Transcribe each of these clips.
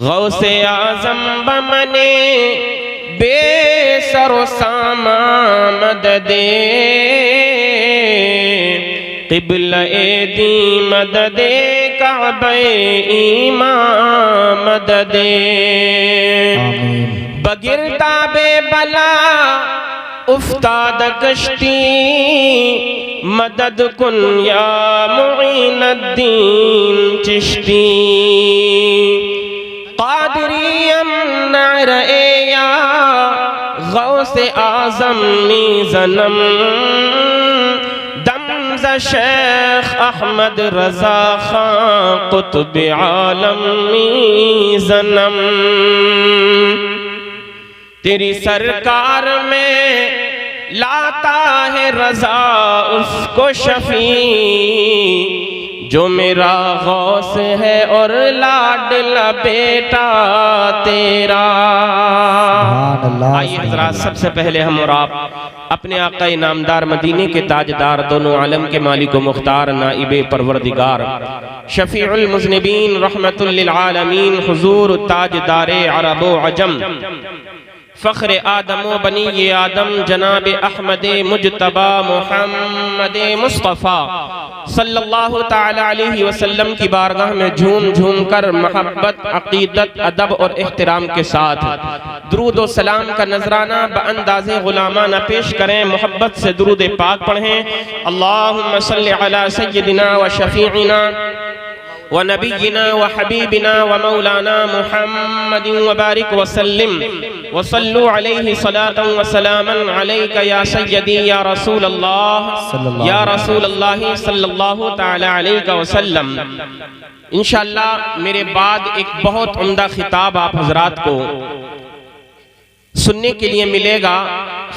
गौसे आज़म बमने बेसरो सामा मददे क़िबला दी मददे काबे ईमान मददे बगिरताबे बला उफ्ताद कश्ती मदद कुन या मुईनुद्दीन चिश्ती क़ादिरियम नरए या गौसे आज़म नी ज़नम दमज़ शेख अहमद रज़ा खां क़ुत्ब आलम नी ज़नम तेरी सरकार में लाता है रज़ा उसको शफी जो मेरा गौस है और लाडला बेटा तेरा। आइए हज़रात, सबसे पहले हम और आप अपने आका इनामदार मदीने के ताजदार दोनों आलम के मालिक व मुख्तार नाइबे परवरदिगार शफीउल मुज़निबीन रहमतुल लिल आलमीन हुजूर ताजदारे अरब व अजम फ़ख्र आदम बनी ये आदम जनाब अहमद मुजतबा मोहम्मद मुस्तफ़ा सल्लल्लाहु ताला अलैहि वसल्लम की बारगाह में झूम झूम कर मोहब्बत अक़ीदत अदब और एहतराम के साथ दुरूद व सलाम का नजराना बअंदाज़े गुलामाना पेश करें। मोहब्बत से दुरूद पाक पढ़ें। अल्लाहुम्मा सल्लि अला सय्यिदिना व शफ़ीइना व नबीना व हबीबिना व मौलाना मुहम्मद व बारिक वसल्लिम व सल्लु अलैहि सलातन व सलामन अलैका या सय्यदी या रसूल अल्लाह सल्लल्लाहु ताला अलैहि वसल्लम। इंशाअल्लाह मेरे बाद एक बहुत उम्दा खिताब आप हजरात को सुनने के लिए मिलेगा।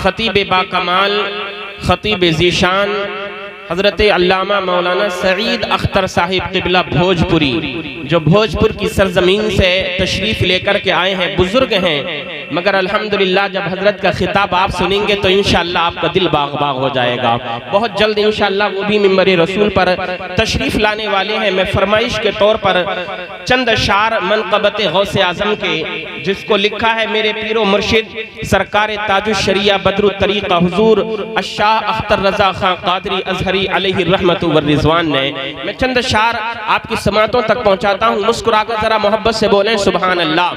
खतीब बाकमाल खतीब ज़ीशान हज़रत अल्लामा मौलाना सईद अख्तर साहिब क़िबला भोजपुरी, जो भोजपुर की सरजमीन से तशरीफ़ लेकर के आए हैं, बुजुर्ग हैं, मगर अल्हम्दुलिल्लाह जब हज़रत का खिताब आप सुनेंगे तो इंशाअल्लाह आपका दिल बाग बाग हो जाएगा। बहुत जल्द इंशाअल्लाह वो भी मिंबर रसूल पर तशरीफ़ लाने वाले हैं। मैं फरमाइश के तौर पर चंद अशार मनक़बत गौसे आज़म के, जिसको लिखा है मेरे पीरो मुर्शिद सरकार ताजुश शरिया बदरुत तरीक़ा हुजूर अशाह अख्तर रज़ा खां क़ादरी अज़हरी अलैहि रहमतु व रिज़वान ने, मैं चंद अशार आपकी समातों तक पहुंचाता हूं। मुस्कुराकर जरा मोहब्बत से बोलें सुभान अल्लाह।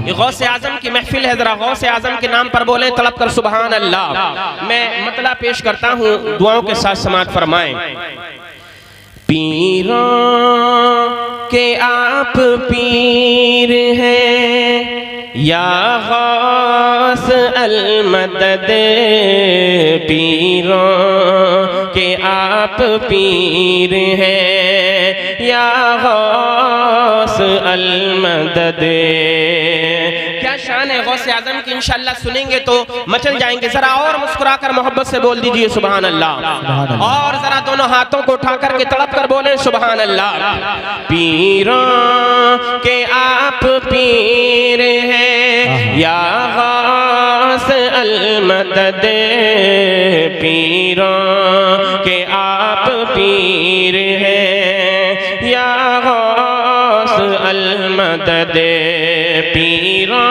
ये गौसे आज़म की महफिल है, जरा गौसे आज़म के नाम पर बोलें तड़प कर सुभान अल्लाह। मैं मतला पेश करता हूं, दुआओं के साथ समाअत फरमाएं। पीरों के आप पीर हैं या गौस अल मदद, पीरों के आप पीर हैं या गौस अल मदद। क्या शान है गौसे आज़म की, इंशाअल्लाह सुनेंगे तो मचल जाएंगे। जरा और मुस्कुराकर मोहब्बत से बोल दीजिए सुभान अल्लाह, और जरा दोनों हाथों को उठा करके तड़प कर बोले सुभान अल्लाह। पीरों के आप पीर हैं या गौस अल मदद, पीरों के आप पीर हैं या गौस अल मदद, पीरों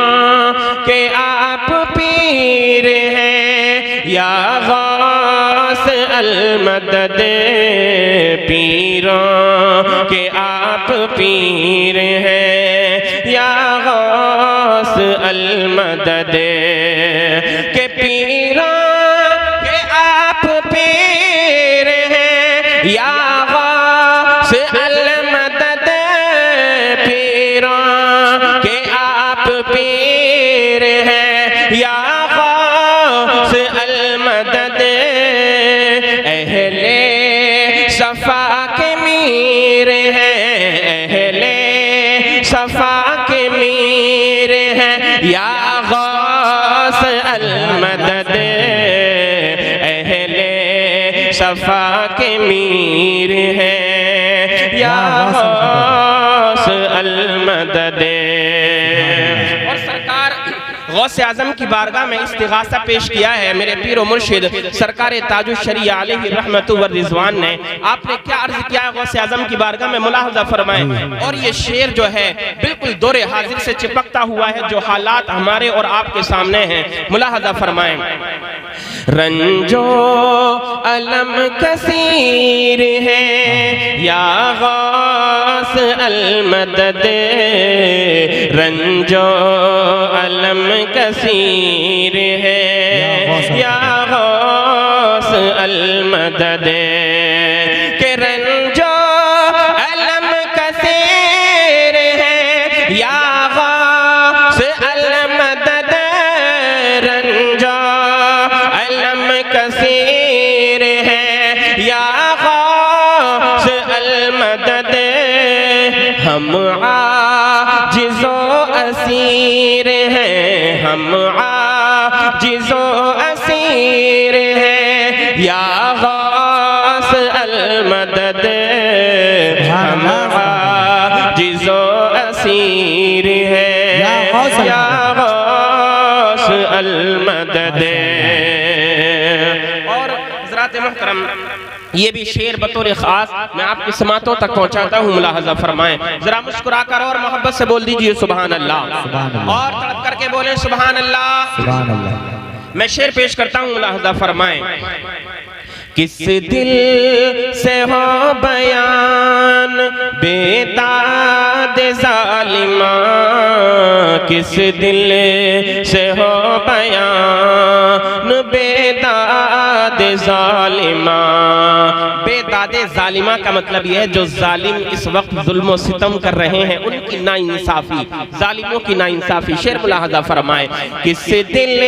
के आप पीर हैं या गौस अल मदद, पीरों के आप पीर हैं या गौस अल मदद, के पीरों के आप पीर हैं या गौस अल मदद, पीरों के आप पीर हैं या गौस अल मदद, अहले सफा के मीर हैं, अहले सफा के मीर हैं या गौस अल मदद, अहले सफा के मीर हैं या गौस अल मदद। और सरकार गौसे आजम की बारगाह में इस्तिगासा पेश किया है मेरे पीर व मुर्शिद सरकार ताजुल शरीया अलैहि रहमतु व रिजवान ने। आपने क्या अर्ज किया है गौसे आजम की बारगाह में, मुलाहजा फरमाएं। और ये शेर जो है बिल्कुल दौरे हाजिर से चिपकता हुआ है, जो हालात हमारे और आपके सामने हैं, मुलाहजा फरमाएं। रंजो अलम कसीर है या गौस अल मदद, रंजो अलम कसीर है या गौस अल मदद, के रंजो अलम कसीर है या गौस अल मदद, रंजो अलम कसीर है या गौस अल मदद, हम आजिज़ो असीर हैं, हम आजिज़ो असीर हैं या गौस अल मदद, हम आजिज़ो असीर हैं या गौस अल मदद। और हज़रात मुहतरम ये भी शेर बतौर खास मैं आपकी समातों तक पहुंचाता हूँ, मुलाहजा फरमाएं। जरा मुस्कुराकर और मोहब्बत से बोल दीजिए सुभान अल्लाह, और तड़प करके बोले सुभान अल्लाह। मैं शेर पेश करता हूँ, मुलाहजा फरमाएं। किस दिल से हो बयान बेताद जालिमा, किस दिल से हो बयान बेताद जालिमा। बेदाद जालिमा का मतलब यह है जो जालिम इस वक्त जुल्म सितम कर रहे हैं उनकी नाइंसाफी, जालिमों की नाइंसाफी। शेर मुलाहजा फरमाए। किस दिल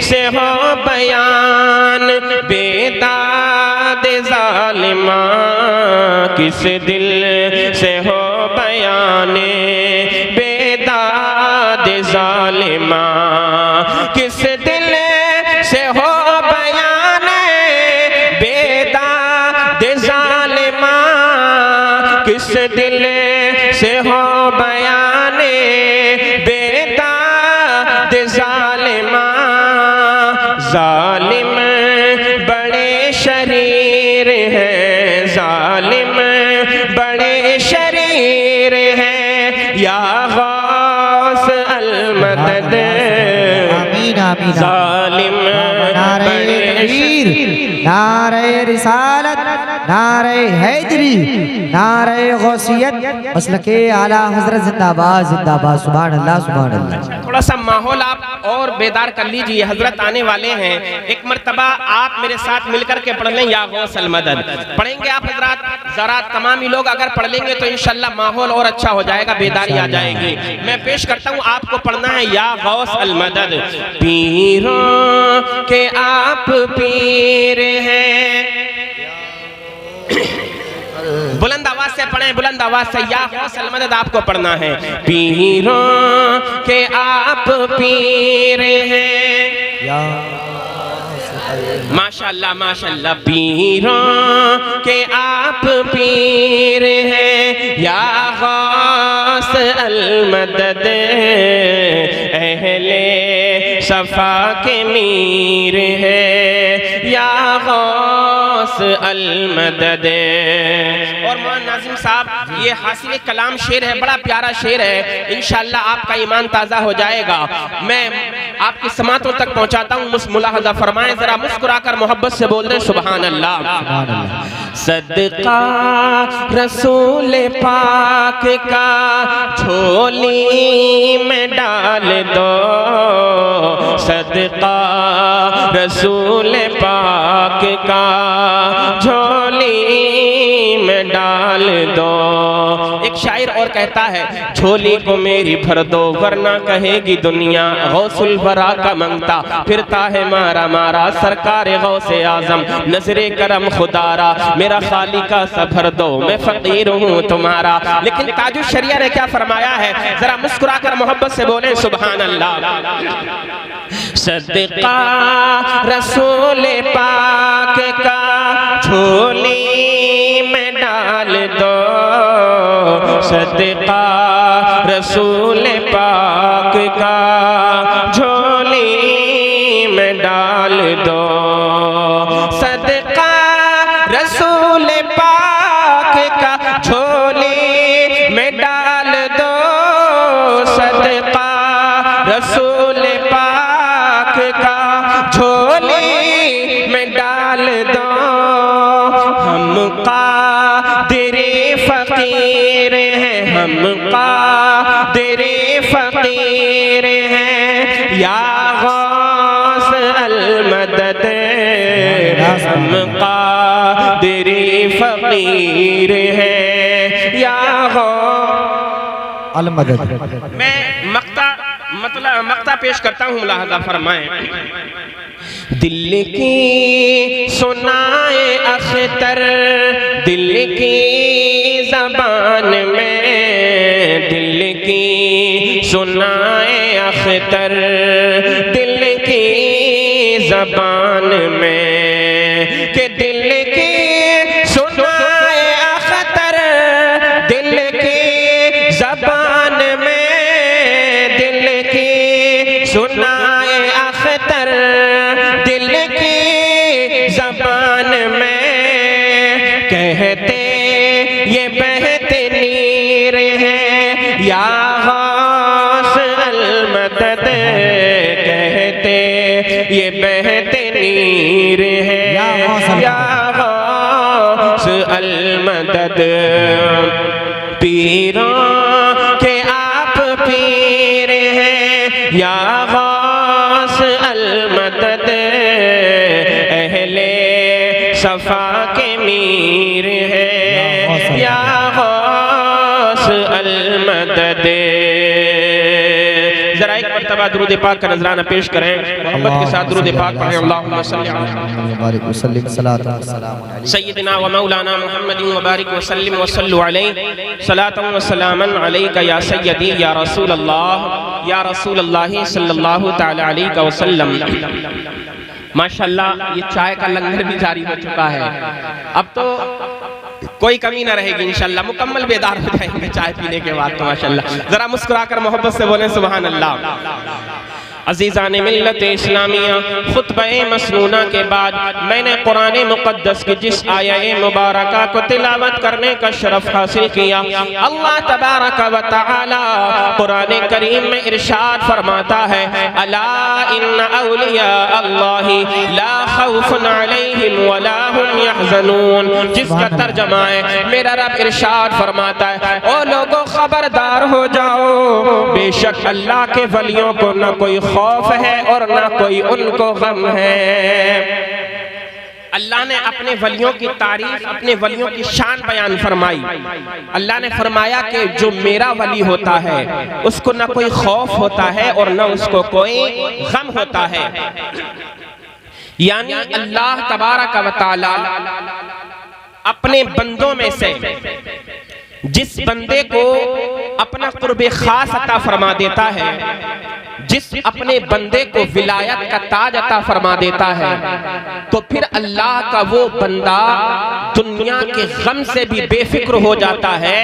से हो बयान बेदाद जालिमा, किस दिल से हो बयाने बेदाद जालिमा, किस दिल से हो बयाने बेदाद जालिमा, किस दिल से हो बयाने बेदाद जालिमा। जालिम बड़े शरीर हैं, जालिम बड़े शरीर हैं या गौस अल मदद, जालिम बड़े शरीर। नारे रिसालत, नारे हैदरी, नारे गौसियत, मसलके आला हजरत जिंदाबाद जिंदाबाद। सुभान अल्लाह सुभान अल्लाह। थोड़ा सा माहौल आप और बेदार कर लीजिए, हजरत आने वाले हैं। एक मर्तबा आप मेरे साथ मिलकर के पढ़ लें या गौस अल मदद। पढ़ेंगे आप हजरत, जरा तमामी लोग अगर पढ़ लेंगे तो इंशाल्लाह माहौल और अच्छा हो जाएगा, बेदारी आ जाएगी। मैं पेश करता हूँ, आपको पढ़ना है या गौस अल मदद। पीरों के आप पीर हैं, बुलंद आवाज से पढ़ें, बुलंद आवाज से। या गौस अल मदद आपको पढ़ना है। पीरों के आप पीर हैं, माशाअल्लाह माशाअल्लाह। पीरों के आप पीर हैं या गौस अल मदद, अहले सफा के मीर है या गौस अल मदद। और मौलाना नाज़िम साहब ये हासिल कलाम शेर है, बड़ा प्यारा शेर है, इंशाअल्लाह आपका ईमान ताज़ा हो जाएगा। मैं आपकी समातों तक पहुंचाता हूँ, मुलाहजा फरमाएं, जरा मुस्कुराकर मोहब्बत से बोल दें सुभान अल्लाह। सदका रसूल पाक का झोली में डाल दो, सदका रसूल पाक का झोली में डाल दो। एक शायर और कहता है, झोली को मेरी भर दो वरना कहेगी दुनिया गौसुल वरा का मंगता फिरता है मारा मारा। सरकार गौसे आजम नजरे करम खुदारा, मेरा खाली का सफर दो मैं फकीर हूँ तुम्हारा। लेकिन ताजुल शरिया ने क्या फरमाया है, जरा मुस्कुराकर मोहब्बत से बोले सुभान अल्लाह। सदका रसूल पाक का झोली में डाल दो, सदका रसूल पाक का रसूल पाक का झोली में डाल दो। हम कादिर फकीर हैं, हम कादिर फकीर हैं, या गौस अल मदद। हम कादिर फकीर हैं, या गौस अल मदद। मैं मक्ता पेश करता हूँ, मुलाहजा फरमाएं। दिल की सुनाए अख्तर दिल की ज़बान में, दिल की सुनाए अख्तर दिल की ज़बान में, कि दिल की सुनाए अख्तर दिल की ज़बान में, दिल की सुनाए अख्तर दिल की ज़बान में, कहते ये बहते नीर हैं, या गौस अल मदद। कहते ये बहते नीर हैं, या गौस अल मदद। पीरों के आप पीर हैं, या गौस अल मदद। अहले सफा के मीर हैं, या गौस अल मदद। जरा एक मर्तबा दुरूद पाक का नजराना पेश करें, मोहब्बत के साथ दुरूद पाक पढ़ें। अल्लाहुम्मा सल्ली अला सय्यिदिना व मौलाना मुहम्मदिन व बारिक व सल्लिम व सल्लु अलैहि सलातन व सलामन अलैका या सय्यदी या रसूल अल्लाह सल्लल्लाहु तआला अलैहि वसल्लम। माशाअल्लाह ये चाय का लंगर भी जारी हो चुका है। अब तो कोई कमी ना रहेगी इंशाअल्लाह, मुकम्मल बेदार हो जाएंगे चाय पीने के बाद तो माशाअल्लाह। जरा मुस्कुराकर मोहब्बत से बोलें सुभान अल्लाह। अज़ीज़ान मिल्लत इस्लामिया, खुतबे मसनूना के बाद मैंने कुरान मुक़द्दस की जिस आया मुबारका को तिलावत करने का शरफ हासिल किया, अल्लाह तबारक व तआला कुरान करीम में इरशाद फरमाता है, अला इन्ना औलिया अल्लाहि ला खौफुन अलैहिम व ला हुम यहज़नून। जिसका तर्जुमा है, मेरा रब इरशाद फरमाता है, ओ लोगों खबरदार हो जाओ, बेशक अल्लाह के वलियों को न कोई खौफ है और ना कोई उनको गम है। अल्लाह ने अपने वलियों की तारीफ, अपने वलियों की शान बयान फरमाई। अल्लाह ने फरमाया कि जो मेरा वली होता है उसको ना कोई खौफ होता है और ना उसको कोई गम होता है। यानी अल्लाह तबारक व तआला अपने बंदों में से जिस बंदे को अपना कुर्बे खास अता फरमा देता है, जिस अपने बंदे को विलायत का ताज अता फरमा देता है, तो फिर अल्लाह का वो बंदा दुनिया के गम से भी बेफिक्र हो जाता है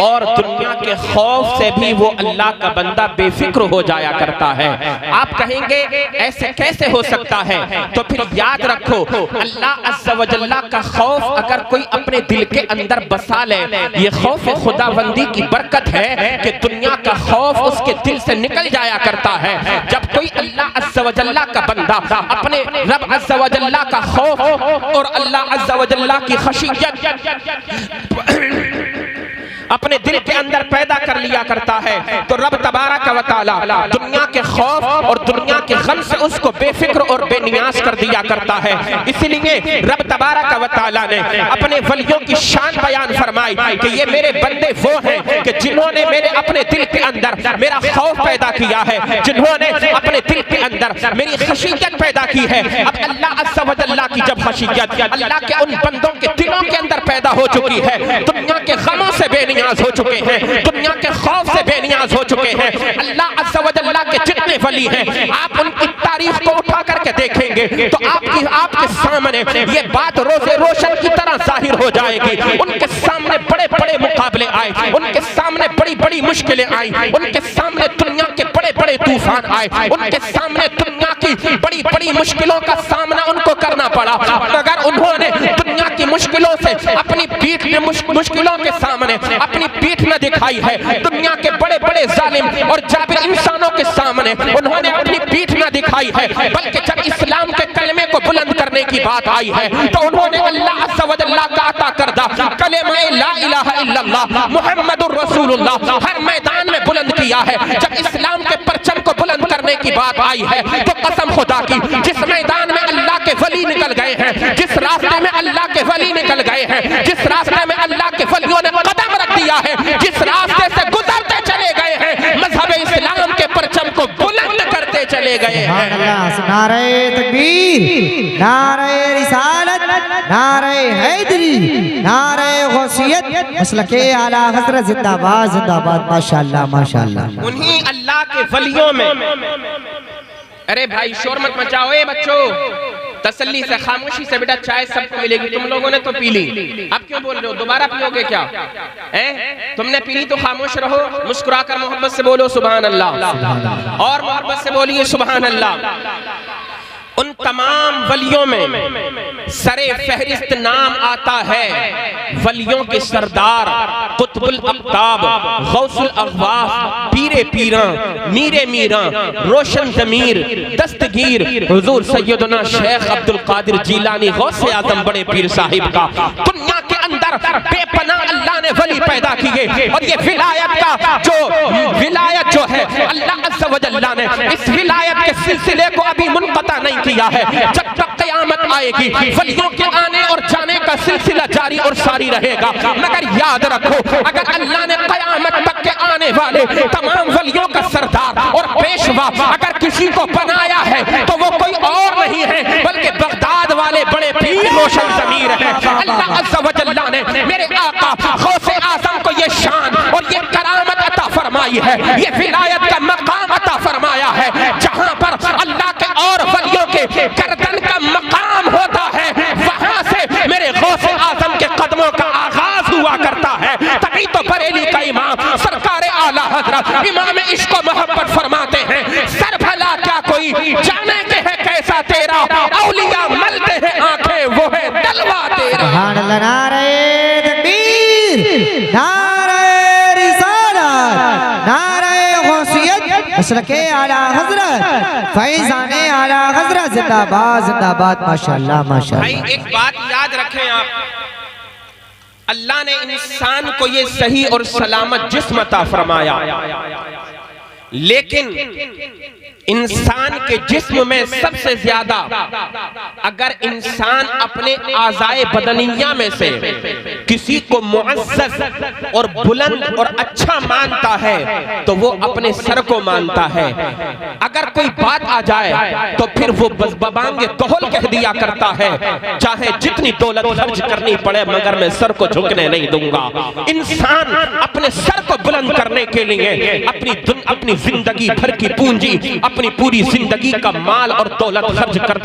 और दुनिया के खौफ से भी वो अल्लाह का बंदा बेफिक्र हो जाया करता है। आप कहेंगे ऐसे कैसे हो सकता है? तो फिर याद रखो, अल्लाह अज़्ज़ा व जल्ला का खौफ अगर कोई अपने दिल के अंदर बसा ले, ये खौफ खुदाबंदी की बरकत है कि दुनिया का खौफ उसके दिल से निकल जाया करता है। जब कोई अल्लाह अज़्ज़ा व जल्ला का बंदा अपने रब अज़्ज़ा व जल्ला का खौफ और अल्लाह अज़्ज़ा व जल्ला की खशियत अपने दिल के अंदर पैदा कर लिया करता है, तो रब तबारक व तआला दुनिया के खौफ और दुनिया के गम से उसको बेफिक्र और बेनियाज कर दिया करता है। इसीलिए रब तबारक व तआला ने अपने वलियों की शान बयान फरमाई कि ये मेरे बंदे वो हैं कि जिन्होंने मेरे अपने दिल के अंदर मेरा खौफ पैदा किया है, जिन्होंने अपने दिल के अंदर मेरी खशियत पैदा की है। अब अल्लाह अज़्ज़ा व जल्ला की जब खशियत अल्लाह के उन बंदों के दिलों के अंदर पैदा हो चुकी है, दुनिया के गमों से बेनियाज हो चुके हैं, दुनिया के खौफ से बेनियाज हो चुके हैं। अल्लाह अज़्ज़ा व जल्ला के जितने वली हैं, आप उनकी तारीफ को उठा करके देखेंगे तो आपके सामने ये बात रोज़े रोशन की तरह जाहिर हो जाएगी। उनके सामने बड़े बड़े मुकाबले आए, उनके सामने बड़ी बड़ी मुश्किलें आई, उनके सामने दुनिया के बड़े बड़े तूफान आए, उनके सामने दुनिया की बड़ी बड़ी मुश्किलों का सामना उनको करना पड़ा, मगर उन्होंने दुनिया की मुश्किलों से अपनी पीठ ने मुश्किलों के सामने अपनी पीठ न दिखाई है। दुनिया के बड़े बड़े जालिम और जाबिर इंसानों के सामने उन्होंने अपनी पीठ न दिखाई है, बल्कि जब इस्लाम के कलमे को बुलंद करने की बात आई है तो उन्होंने अल्लाह अज़्ज़ व जल्ल का अता करदा कलेमा ला इलाहा इल्लल्लाह मुहम्मदुर रसूलुल्लाह हर मैदान में बुलंद किया है। जब इस्लाम के परचम को बुलंद करने की बात आई है तो कसम खुदा की, जिस मैदान में अल्लाह के वली निकल गए हैं, जिस रास्ते में अल्लाह के वली निकल गए हैं, जिस रास्ते में अल्लाह के वलियों ने कदम रख दिया है, जिस रास्ते से गुजरते चले गए हैं, मजहब इस्लाम के परचम को बुलंद करते चले गए हैं। नारे तकबीर, नारे रिसालत, नारे हैदरी, नारे गौसियत, मसलके आला हज़रत जिंदाबाद जिंदाबाद। माशाअल्लाह माशाअल्लाह। उन्हीं अल्लाह के वलियों में, अरे भाई शोर मत मचाओ ए बच्चों, तसल्ली से खामोशी से, बेटा चाय सबको मिलेगी, तुम लोगों ने तो पी ली, अब क्यों बोल रहे हो? दोबारा पियोगे क्या? तुमने पी ली तो खामोश रहो, मुस्कुराकर मोहब्बत से बोलो सुभान अल्लाह, और मोहब्बत से बोलिए सुभान अल्लाह। उन तमाम वलियों में सरे फहरिस्त नाम आता है वलियों के सरदार कुतुबुल अक़ताब, गौसुल अग़वास, पीरे पीरा, मीरे मीरा, रोशन ज़मीर, दस्तगीर हुज़ूर सैयदना शेख अब्दुल कादिर जीलानी गौसे आज़म बड़े पीर साहिब का दुनिया के अंदर बेपनाह अल्लाह ने वली पैदा किए। और ये विलायत जो है अल्लाह अज़्ज़ व जल्ल ने इस विलायत के सिलसिले को अभी मुनक़ता नहीं किया है। जब तक क़यामत आएगी वलियों के आने और जाने का सिलसिला जारी और सारी रहेगा। मगर याद रखो, अगर अल्लाह ने क़यामत तक के आने वाले तमाम वलियों का सरदार और पेशवा अगर किसी को बनाया है तो वो कोई और नहीं है बल्कि बगदाद वाले बड़े पीर रोशन ज़मीर है। अल्लाह अज़्ज़ व जल्ल ने मेरे आका गौसे आज़म को ये शान और ये करामत अता फरमाई है, ये विलायत का मकाम अता फरमाया है, जहां पर अल्लाह के और वलियों के गर्दन का मकाम होता है, वहां से मेरे गौसे आज़म के कदमों का आगाज हुआ करता है। तभी तो बरेली का इमाम सरकार आला हज़रत इमाम इश्क व मोहब्बत फरमाते हैं, सर भला क्या कोई जाने के है कैसा तेरा, औलिया मलते हैं आंखें वो है तलवा तेरा। नारे तकबीर, नारे रिसालत, नारे गौसियत, मसलके आला हज़रत, फैज़ाने आला हज़रत जिंदाबाद जिंदाबाद। माशाअल्लाह माशाअल्लाह। भाई एक बात याद रखें आप, अल्लाह ने इंसान को ये सही और सलामत जिस्म अता फरमाया, लेकिन इंसान के जिस्म में सबसे ज्यादा अगर इंसान अपने आज़ाए बदनिया में से किसी को मुअज़्ज़ज़ और बुलंद और अच्छा मानता है तो वो अपने सर को मानता है। अगर कोई बात आ जाए तो फिर वो बज़बांगे कौल कह दिया करता है, चाहे जितनी दौलत खर्च करनी पड़े मगर मैं सर को झुकने नहीं दूंगा। इंसान अपने सर को बुलंद करने के लिए अपनी जिंदगी भर की पूंजी, अपनी पूरी जिंदगी का माल और दौलत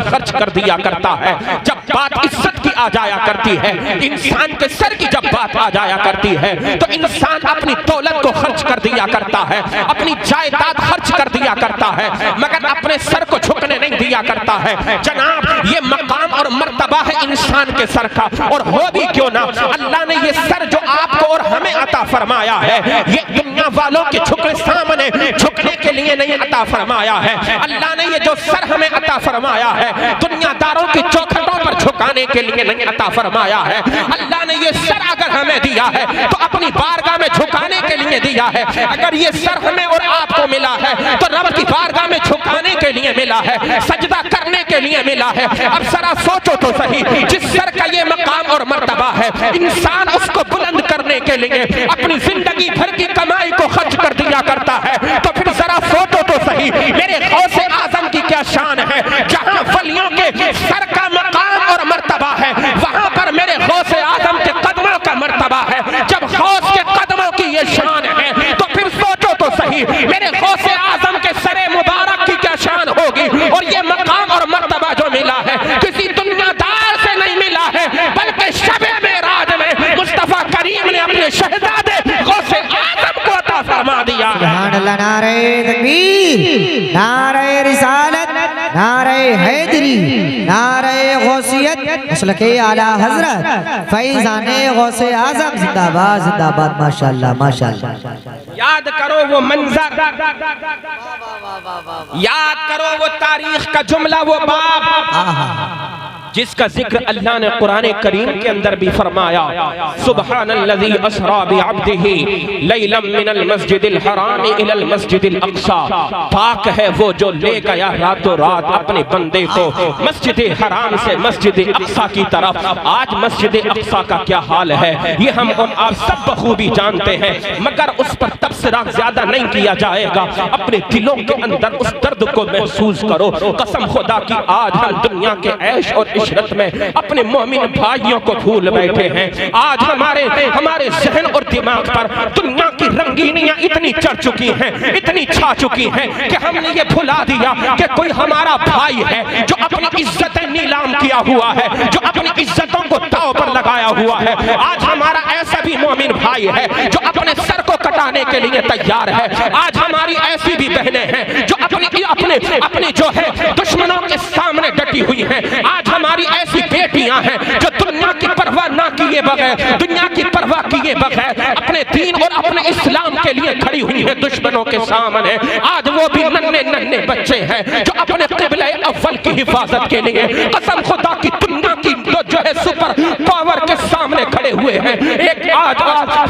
खर्च कर दिया करता है। जब बात इज्जत की आ जाया करती है, इंसान के सर की जब बात आ जाया करती है तो इंसान अपनी दौलत को खर्च कर दिया करता है, अपनी जायदाद खर्च कर दिया करता है, मगर अपने सर को झुकने नहीं दिया करता है। जनाब ये मकाम और मर्तबा है इंसान के सर का, और हो भी क्यों ना, अल्लाह ने ये सर जो आपको और हमें अता फरमाया है ये दुनिया वालों के सामने झुकने के लिए नहीं अता फरमाया है। अल्लाह ने ये जो सर हमें अता फरमाया है दुनियादारों की चौखटों पर झुकाने के लिए नहीं अता फरमाया है। अल्लाह ने ये सर अगर हमें दिया है तो अपनी बारगाह में झुकाने के लिए दिया है। अगर ये सर हमें और आपको मिला है तो रब की बारगाह में झुकाने के लिए मिला है, सजदा करने के लिए मिला है। अब जरा सोचो तो सही, जिस सर का ये मकाम और मर्तबा है इंसान उसको बुलंद करने के लिए अपनी जिंदगी भर की कमाई को खर्च कर दिया करता है, तो फिर जरा सोचो तो सही मेरे गौसे आज़म की क्या शान है। जहां वलियों के सर का मकाम और मर्तबा है वहां पर मेरे गौसे आज़म के कदमों का मर्तबा है। जब गौस के कदमों की ये शान है तो फिर सोचो तो सही मेरे गौसे आज़म के सरे मुबारक की क्या शान होगी। और ये मकाम और मर्तबा जो मिला है किसी दुनियादार से नहीं मिला है, बल्कि शबे मेराज में मुस्तफा करीम ने अपने शहजादे गौसे आज़म को अता फरमा दिया। नारे तकबीर, नारे रिसालत, नारे नारे हैदरी, नारे गौसियत, मसलके आला हजरत फैजान गौसे आजम जिंदाबाद जिंदाबाद। माशाअल्लाह माशाअल्लाह। याद करो वो मंजर, याद करो वो तारीख का जुमला, वो बाप जिसका जिक्र अल्लाह ने कुरान करीम के अंदर भी फरमाया, सुब्हानल्लज़ी अस्रा बिअब्दिही लैलम मिनल मस्जिदिल हराम इलल मस्जिदिल अक़सा। पाक है वो जो ले गया रातों रात अपने बंदे को मस्जिद हराम से मस्जिद अक़सा की तरफ। आज मस्जिद अक़सा का क्या हाल है ये हम और आप सब बखूबी जानते हैं, मगर उस पर तबसरा ज्यादा नहीं किया जाएगा। अपने दिलों के अंदर उस दर्द को महसूस करो। कसम खुदा की आज हम दुनिया के ऐश और इशरत में अपने मोमिन भाइयों को भूल बैठे हैं। आज हमारे जहन और दिमाग पर दुनिया की रंगीनियां इतनी चढ़ चुकी हैं, इतनी छा चुकी हैं कि हमने ये भुला दिया कि कोई हमारा भाई है जो अपनी इज्जतें नीलाम किया हुआ है, जो अपनी इज्जतों को दांव पर लगाया हुआ है। आज हमारा ऐसा भी मोमिन भाई है जो अपने सर को कटाने के लिए तैयार है। आज हमारी ऐसी भी बहनें हैं जो अपने जो है दुश्मनों के सामने डटी हुई हैं। आज हमारी ऐसी बेटियां हैं जो दुनिया की परवाह ना किए बगैर, दुनिया की परवाह किए बगैर अपने दीन और अपने इस्लाम के लिए खड़ी हुई हैं दुश्मनों के सामने। आज वो भी नन्हे नन्हे बच्चे हैं जो अपने क़िबला अव्वल की हिफाजत के लिए कसम खुदा की दुनिया की जो है सुपर पावर के सामने खड़े हुए हैं। एक आज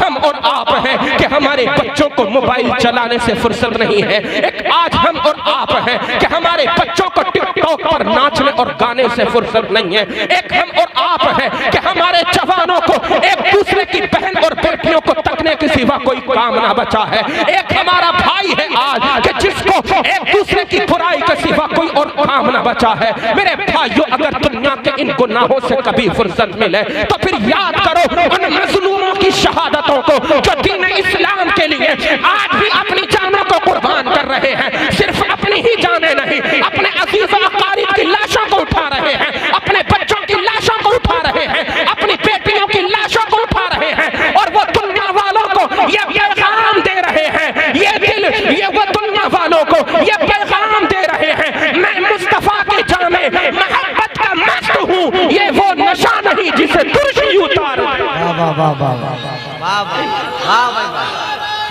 हम और आप हैं कि हमारे बच्चों को मोबाइल चलाने से फुर्सत नहीं है। एक आज हम और आप हैं कि हमारे बच्चों को टिकटॉक पर नाचने और गाने से फुर्सत नहीं है। एक हम और आप हैं कि हमारे जवानों को एक दूसरे की बहन और बेटियों को तकने के सिवा कोई काम ना बचा है। एक हमारा भाई है आज कि जिसको एक दूसरे की बुराई के सिवा कोई और काम ना बचा है। मेरे भाइयों, अगर दुनिया के इन गुनाहों से कभी फुर्सत मिले तो फिर याद करो उन मजलूमों की शहादतों को जो दीन इस्लाम के लिए आज भी अपनी जानों को कुर्बान कर रहे हैं। सिर्फ अपनी ही जाने नहीं, अपने अजीज अकारीब की लाशों को उठा रहे हैं, अपने बच्चों की लाशों को उठा रहे हैं, अपनी बेटियों की लाशों को उठा रहे हैं। और वो दुनिया वालों को ये पैगाम दे रहे हैं, ये वो दुनिया वालों को ये पैगाम दे रहे हैं, मैं मुस्तफा के जामे मोहब्बत का मस्त हूँ, ये वो नशा नहीं जिसे तुर्शी उतार।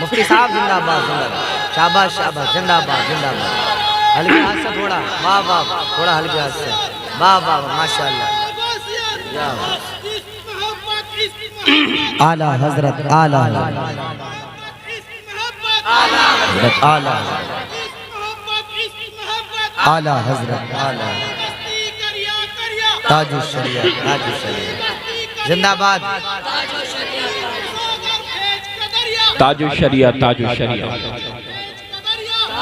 मुफ्ती साहब जिंदाबाद जिंदाबाद। शाबाश शाबाश जिंदाबाद जिंदाबाद। हल्के हाथ से थोड़ा, वाह वाह, थोड़ा हल्के हाथ से, वाह वाह माशाअल्लाह। आला हजरत आला हजरत आला आला हजरत आला ताजुल शरिया जिंदाबाद। ताजुल शरिया ताजुल शरिया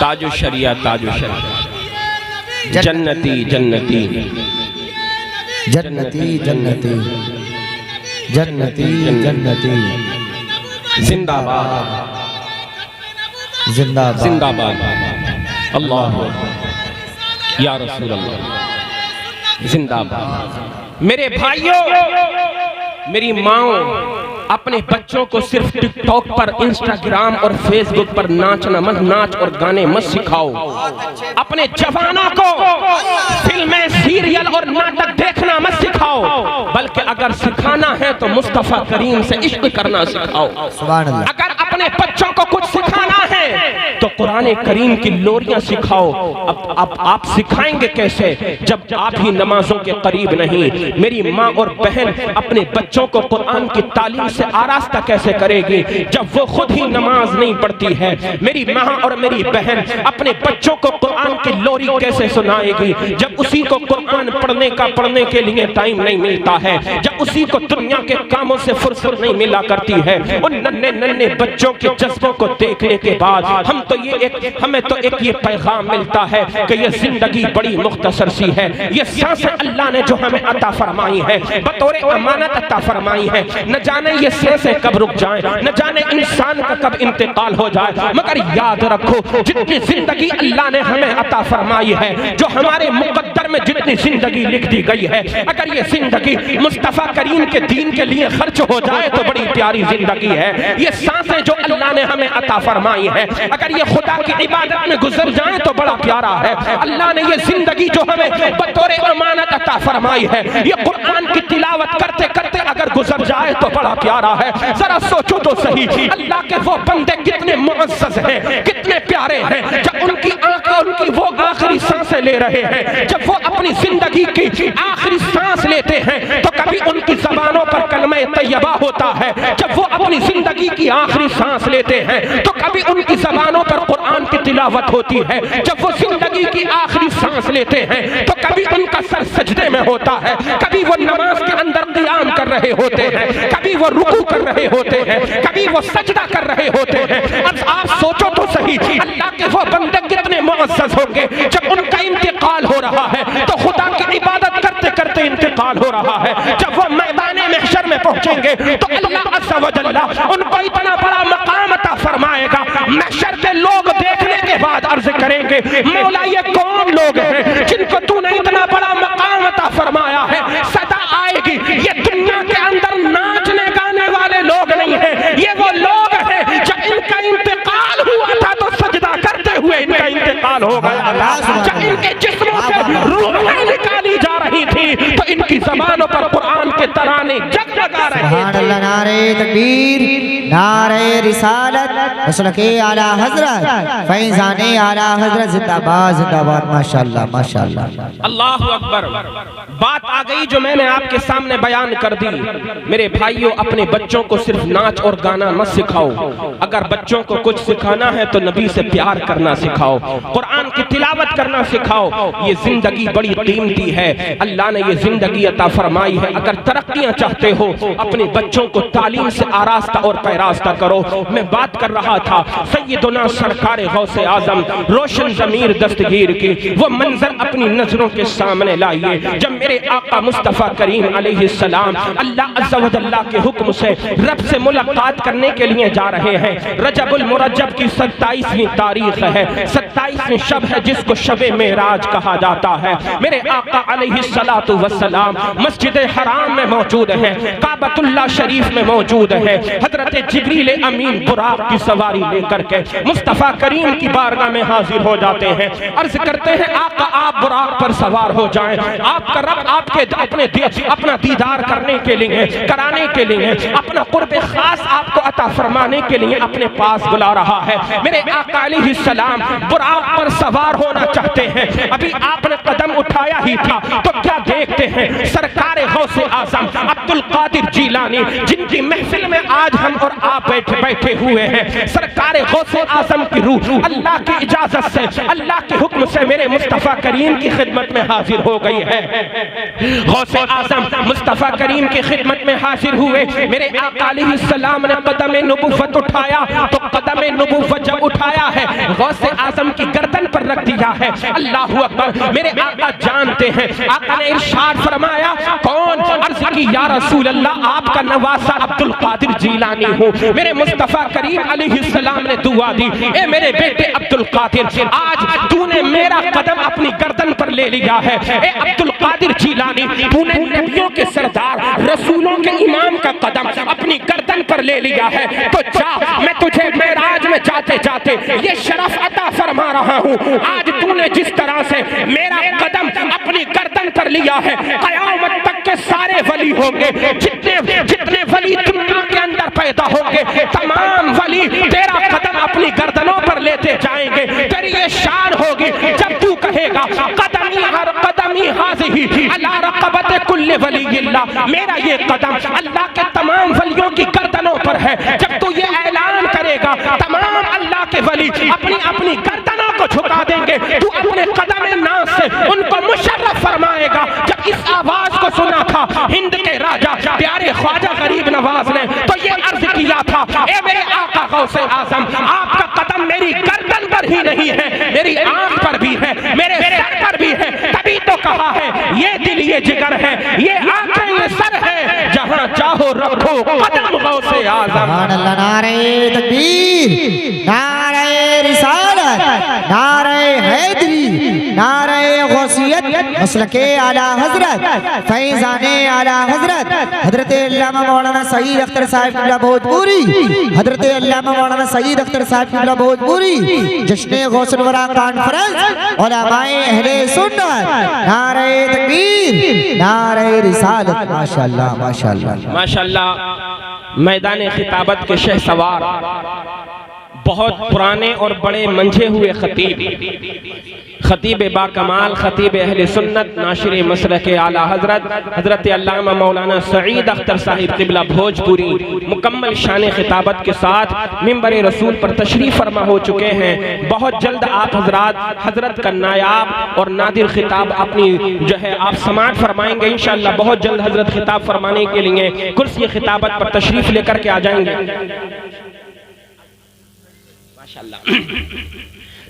ताजुल शरिया ताजुल शरिया। जन्नती जन्नती जन्नती जन्नती जन्नती जन्नती जिंदाबाद जिंदाबाद जिंदाबाद। अल्लाह या रसूल अल्लाह जिंदाबाद। मेरे भाइयों, मेरी माओ, अपने बच्चों को सिर्फ टिकटॉक पर, इंस्टाग्राम और फेसबुक पर नाच और गाने मत सिखाओ। अपने जवानों को फिल्में, सीरियल और नाटक देखना मत सिखाओ, बल्कि अगर सिखाना है तो मुस्तफा करीम से इश्क करना सिखाओ। सुभान अल्लाह। अगर अपने बच्चों को कुछ सिखाना है तो कुरान करीम की लोरियां सिखाओ। अब आप सिखाएंगे कैसे जब आप ही नमाजों के करीब नहीं? मेरी माँ और बहन अपने बच्चों को कुरान की तालीम से आरास्ता कैसे करेगी जब वो खुद ही नमाज नहीं पढ़ती है? मेरी माँ और मेरी बहन अपने बच्चों को कुरान की लोरी कैसे सुनाएगी जब उसी को कुरान पढ़ने के लिए टाइम नहीं मिलता है, जब उसी को दुनिया के कामों से फुर्सत नहीं मिला करती है? उन नन्हे नन्हे बच्चों के जज्बों को देखने के बाद हमें तो एक ये पैगाम मिलता है कि ये जिंदगी बड़ी मुख्तसर सी है। ये सांसें अल्लाह ने जो हमें अता फरमाई है, बतौर अमानत अता फरमाई है, न जाने ये सांसें कब रुक जाएं, न जाने इंसान का कब इंतकाल हो जाए। मगर याद रखो, जितनी जिंदगी अल्लाह ने हमें अता फरमाई है, जो हमारे मुकद्दर में जितनी जिंदगी लिख दी गई है, अगर ये जिंदगी मुस्तफा करीम के दीन के लिए खर्च हो जाए तो बड़ी प्यारी जिंदगी है। ये सांसें जो अल्लाह ने हमें अता फरमाई है, अगर ये खुदा की इबादत में गुजर जाए तो बड़ा प्यारा है। अल्लाह ने ये जिंदगी जो हमें बतौर अमानत अता फरमाई है, ये कुरान की तिलावत करते करते अगर गुजर जाए तो बड़ा प्यारा है। जरा सोचो तो सही, अल्लाह के वो बंदे कितने मुअज़्ज़ज़ हैं, कितने प्यारे हैं। जब उनकी आंखें उनकी वो आखिरी सांसें ले रहे हैं, जब वो अपनी जिंदगी की आखिरी सांस लेते हैं तो कभी उनकी जबानों पर कलमा तैयबा होता है। जब वो अपनी जिंदगी की आखिरी सांस लेते हैं तो कभी उनकी जबानों पर कुरान की तिलावत होती है। जब वो जिंदगी की आखिरी सांस लेते हैं तो कभी उनका सर सजदे में होता है, कभी वो नमाज के अंदर क़ियाम कर रहे होते हैं, कभी वो रुकू कर रहे होते हैं, कभी वो सजदा कर रहे होते हैं। अब आप सोचो तो सही, अल्लाह के वो बंदे कितने मुअज़्ज़ज़ होंगे। जब उनका इंतकाल हो रहा है तो खुदा की इबादत करते करते इंतकाल हो रहा है। जब वो मैदाने महशर में पहुंचेंगे तो अल्लाह अज़्ज़ व जल्ला उनको इतना बड़ा मकाम अता फरमाएगा। महशर के लोग देखने के बाद अर्ज करेंगे, मौला ये कौन लोग हैं जिनको तूने इतना बड़ा मकाम अता फरमाया है। सदा आएगी, ये दुनिया के अंदर नाचने गाने वाले लोग नहीं हैं, ये वो लोग हैं जब इनका इंतकाल हुआ था तो सजदा करते हुए इनका इंतकाल हो गया। जब इनके जिस्मों से रूहें निकाली जा रही थी तो इनकी ज़बानों पर कुरान के तराने जगमगा रहे थे। नारे तकबीर, नारे रिसालत, रसूल के आला हजरत फैज़ाने आला हजरत जिंदाबाद जिंदाबाद। माशाअल्लाह माशाअल्लाह, अल्लाहु अकबर। बात आ गई जो मैंने आपके सामने बयान कर दी। मेरे भाइयों, अपने बच्चों को सिर्फ नाच और गाना मत सिखाओ। अगर बच्चों को कुछ सिखाना है तो नबी से प्यार करना सिखाओ, कुरान की तिलावत करना सिखाओ। ये जिंदगी बड़ी कीमती है, अल्लाह ने ये जिंदगी अता फरमाई है। अगर तरक्कियां चाहते हो अपने बच्चों को तालीम से आरास्ता और पैरास्ता करो। मैं बात कर रहा था सैयदना सरकार गौसे आजम रोशन ज़मीर दस्तगीर की वो मंजर अपनी नजरों के सामने लाइए। जब मेरे आका मुस्तफ़ा करीम अलैहिस्सलाम अल्लाह अज़्ज़ व जल्ला के हुक्म से रब से मुलाकात करने के लिए जा रहे हैं। रजबुल मुरज्जब की 27वीं तारीख है, 27वीं शब है जिसको शबे मेराज कहा जाता है। मेरे आका अलैहिस्सलातु वस्सलाम मस्जिद हराम में मौजूद है, काबतुल्लाह शरीफ में मौजूद है। हजरत जिब्रील अमीन बुराक की सवारी लेकर के मुस्तफ़ा करीम की बारगाह में हाजिर हो जाते हैं। अर्ज करते हैं आका आप बुराक पर सवार हो जाएं, आपका रब आपके अपना दीदार करने के लिए, कराने के लिए, अपना कुर्ब खास आपको अता फरमाने के लिए अपने पास बुला रहा है। मेरे आका अलैहिस्सलाम बुराक पर सवार होना चाहते हैं। अभी आपने कदम उठाया ही था तो क्या देखते हैं, सरकार गौसे आजम अब्दुल कादिर जीलानी जिनकी महफिल में आज हम और आप बैठे हुए हैं। सरकार गौसे आजम की रूह अल्लाह की इजाजत से, अल्लाह के हुक्म से मेरे मुस्तफ़ा करीम की खिदमत में हाजिर हो गई है। गौसे आजम मुस्तफ़ा करीम की खिदमत में हाजिर हुए। मेरे आका अलैहिस्सलाम ने कदम नबुव्वत उठाया तो कदम नबुव्वत जब उठाया है गौसे आजम की गर्दन पर रख दिया है। अल्लाहु अकबर। मेरे आका जानते हैं, आका ने इरशाद फरमाया कौन? अर्ज़ की या रसूल अल्लाह आपका नवासा अब्दुल कादिर जीलानी हूँ। मेरे मुस्तफ़ा करीम अलैहिस्सलाम ने दुआ दी, ए मेरे बेटे अब्दुल कादिर, आज तूने मेरा कदम अपनी गर्दन पर ले लिया है। ए अब्दुल कादिर जीलानी, तूने नबियों के सरदार रसूलों के इमाम का कदम अपनी गर्दन पर ले लिया है, तो जा, मैं तुझे मेराज में जाते जाते ये शरफ अता फरमा रहा हूँ। आज तूने जिस तरह से मेरा कदम अपनी गर्दन पर लिया है, क़यामत तक के सारे वली होंगे, जितने वली दुनिया के अंदर पैदा होंगे, तमाम वली तेरा कदम अपनी गर्दनों पर लेते जाएंगे। तेरी ये शान होगी जब तू कहेगा कदमी हर कदमी हाज़िही अला रक़बत कुल्ल वलीयिल्लाह, मेरा ये कदम अल्लाह के तमाम वलियों की गर्दनों पर है। जब तू ये ऐलान करेगा तमाम अल्लाह के वली अपनी अपनी गर्दनों को झुका देंगे, तू अपने कदम नाज से उनको मुशर्रफ फरमाएगा। जब इस आवाज को सुना था हिंद के राजा प्यारे ख्वाजा गरीब नवाज ने तो ये अर्ज किया था, ए मेरे आका गौसे आजम, आपका कदम मेरी गर्दन पर ही नहीं है, मेरी आंख पर भी है, मेरे सर पर भी है। तभी तो कहा है ये दिल ये जिगर है, ये आंखें ये सर है, जहां चाहो रखो कदम गौसे आजम। नारे तकबीर, नारे रिसालत, नारे हैदरी, नारे गौसियत, मसलके आला हजरत फैजाने आला हजरत हजरत अल्लामा मौलाना सईद अख्तर साहब किबला भोजपुरी, हजरत अल्लामा मौलाना सईद अख्तर साहब किबला भोजपुरी, जश्न गौसुल वरा कॉन्फ्रेंस उलमाए अहले सुन्नत, नारे तकबीर, नारे रिसालत। माशाअल्लाह माशाअल्लाह माशाअल्लाह। मैदान खिताबत के शहसवार, बहुत पुराने और बड़े मंझे हुए खतीब बाकमाल, खतीब अहले सुन्नत, नाशिर मसलक आला हजरत हजरत अल्लामा मौलाना सईद अख्तर साहिब किबला भोजपुरी मुकम्मल शान खिताबत के साथ मिंबर रसूल पर तशरीफ फरमा हो चुके हैं। बहुत जल्द आप हजरत का नायाब और नादिर खिताब अपनी जो है आप समाअत फरमाएंगे इंशाअल्लाह। बहुत जल्द हजरत खिताब फरमाने के लिए कुर्सी खिताबत पर तशरीफ लेकर के आ जाएंगे माशाअल्लाह।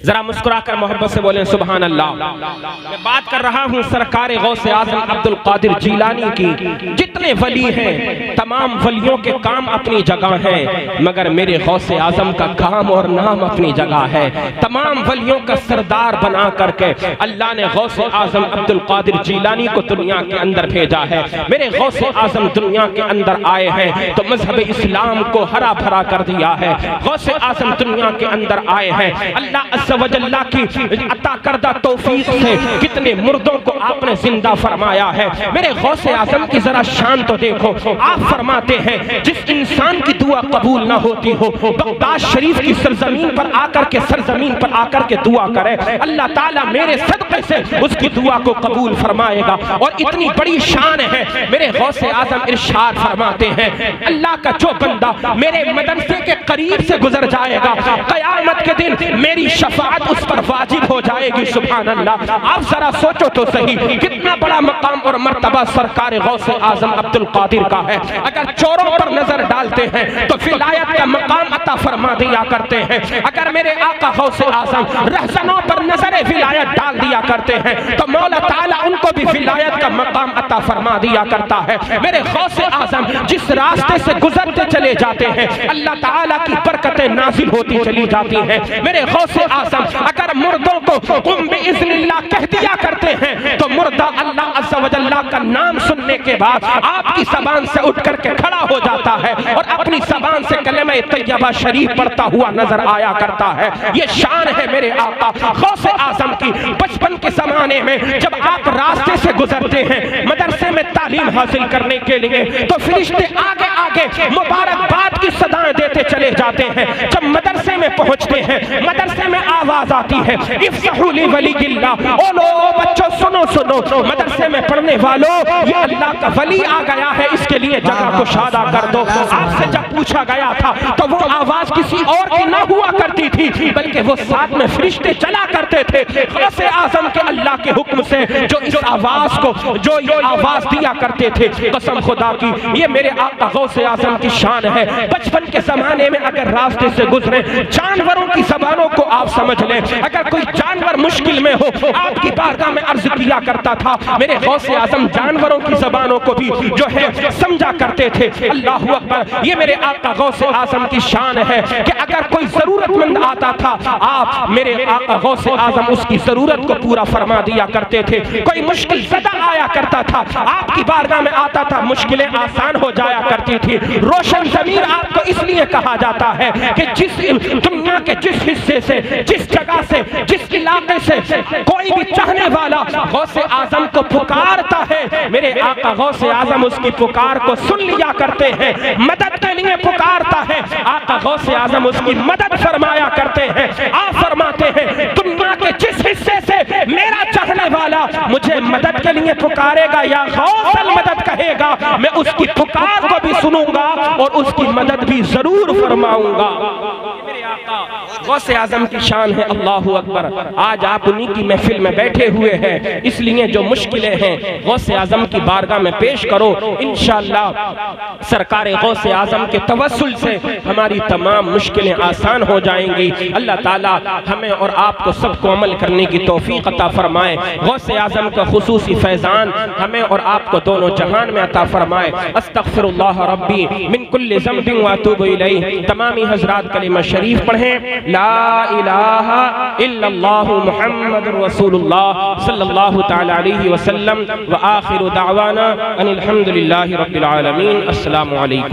जरा मुस्कुराकर मोहब्बत से बोलें सुभान अल्लाह। मैं बात कर रहा हूँ सरकार गौसे आजम अब्दुल कादिर जीलानी की। जितने वली हैं तमाम वलियों के काम अपनी जगह हैं, मगर मेरे गौसे आजम का काम और नाम अपनी जगह है। तमाम वलियों का सरदार बना करके अल्लाह ने गौसे आजम अब्दुल कादिर जीलानी को दुनिया के अंदर भेजा है। मेरे गौसे आजम दुनिया के अंदर आए हैं तो मजहब इस्लाम को हरा भरा कर दिया है। गौसे आजम दुनिया के अंदर आए हैं, अल्लाह वजल्ला की अता करदा तौफीक से कितने मुर्दों को आपने जिंदा फरमाया है। मेरे गौसे आजम की जरा शान तो देखो। आप फरमाते हैं जिस इंसान की दुआ कबूल ना होती हो बगदाद शरीफ की सरजमीन पर आकर के आकर के दुआ करे, अल्लाह ताला मेरे सदक़े से उसकी दुआ को कबूल फरमाएगा। और इतनी बड़ी शान है मेरे गौसे आजम इरशाद फरमाते हैं अल्लाह का जो बंदा मेरे मदरसे के करीब से गुजर जाएगा क़यामत के दिन मेरी शफाअत उस पर वाजिब हो जाएगी। सुभान अल्लाह। आप जरा सोचो तो सही कितना बड़ा मकाम और मर्तबा सरकार गौसे आजम अब्दुल कादिर का है। अगर चोरों पर नजर डालते हैं तो विलायत का मकाम अता फरमा दिया करते हैं। अगर मेरे आका गौसे आजम रहजनों पर नजर विलायत डाल दिया करते हैं तो मौला ताला उनको भी विलायत का मकाम अता फरमा दिया करता है। मेरे गौसे आजम जिस रास्ते से गुजरते चले जाते हैं अल्लाह ताला की बरकतें नाजिल होती चली जाती हैं। मेरे गौसे आजम अगर मुर्दों को कुम बिइज़्निल्लाह कह दिया करते हैं तो मुर्दा अल्लाह अज़्ज़ा व जल्ला का नाम सुनने के बाद आपकी ज़बान से उठ करके खड़ा हो जाता है और अपनी ज़बान से कलमा तैयबा शरीफ पढ़ता हुआ नजर आया करता है। ये शान है मेरे आका गौसे आजम की। बचपन के ज़माने में जब आप रास्ते से गुजरते हैं मदरसे में तालीम हासिल करने के लिए तो फरिश्ते आगे आगे मुबारकबाद की सदाएं देते चले जाते हैं। जब मदरसे में पहुंचते हैं मदरसे में आवाज आती है इफ्तहू ली वलीयिल्लाह। ओ लो बच्चों सुनो सुनो, मदरसे में पढ़ने वालों ये अल्लाह का वली आ गया है, इसके लिए जगह को शादा कर दो। आपसे जब पूछा गया था तो वो आवाज किसी और की ना हुआ करती थी बल्कि वो साथ में फरिश्ते चला करते थे। गौसे आजम के अल्लाह के हुक्म से जो इस आवाज को जो ये आवाज दिया करते थे कसम खुदा की ये मेरे आका गौसे आजम की शान है। बचपन के जमाने में अगर रास्ते से गुजरे जानवरों की जबानों को आप समझ लें, अगर कोई जानवर मुश्किल में हो आपकी बारगाह में अर्ज किया करता था। मेरे गौसे आजम जानवरों की जबानों को भी जो है समझा करते थे। अल्लाह अकबर। ये मेरे आका गौसे आजम की शान है कि अगर कोई जरूरतमंद आता था आप मेरे आका गौसे आजम उसकी जरूरत को पूरा फरमा दिया करते थे। कोई मुश्किल ज़दा आया करता था आपकी बारगाह में आता था, मुश्किलें आसान हो जाया करती थी। रोशन ज़मीर आपको इसलिए कहा जाता है कि जिस दुनिया के जिस हिस्से से जिस जगह से जिस इलाके से कोई भी चाहने वाला गौसे आजम को पुकारता है मेरे आका गौसे आजम उसकी पुकार को सुन लिया करते हैं। मदद के लिए पुकारता है आका गौसे आजम उसकी मदद फरमाया करते हैं। आप फरमाते हैं दुनिया के जिस हिस्से से मेरा चाहने वाला मुझे मदद के लिए पुकारेगा या गौसल मदद कहेगा मैं उसकी पुकार को भी सुनूंगा और उसकी मदद भी जरूर फरमाऊंगा। मेरे आका गौसे आजम की शान है। अल्लाहु अकबर। आज आप उन्हीं की महफिल में बैठे हुए हैं, इसलिए जो मुश्किलें हैं गौसे आजम की बारगाह में पेश करो। इंशाअल्लाह सरकार गौसे आजम के तवस्सुल से हमारी तमाम मुश्किलें आसान हो जाएंगी। अल्लाह ताला हमें और आपको सबको अमल करने की तौफीक अता फरमाए। गौसे आजम का खुसूसी फैजान हमें और आपको दोनों जहान में अता फरमाए। अस्तगफिरुल्लाह रब्बी मिन कुल्लि ज़ंबिन व अतूबु इलैह। तमामी हज़रात कलिमा शरीफ पढ़ें ला इलाहा इल्लल्लाहु मुहम्मदुर रसूलुल्लाह सल्लल्लाहु तआला अलैहि वसल्लम व आखिरु दावाना अनिल हम्दुलिल्लाहि रब्बिल आलमीन। अस्सलामु अलैकुम।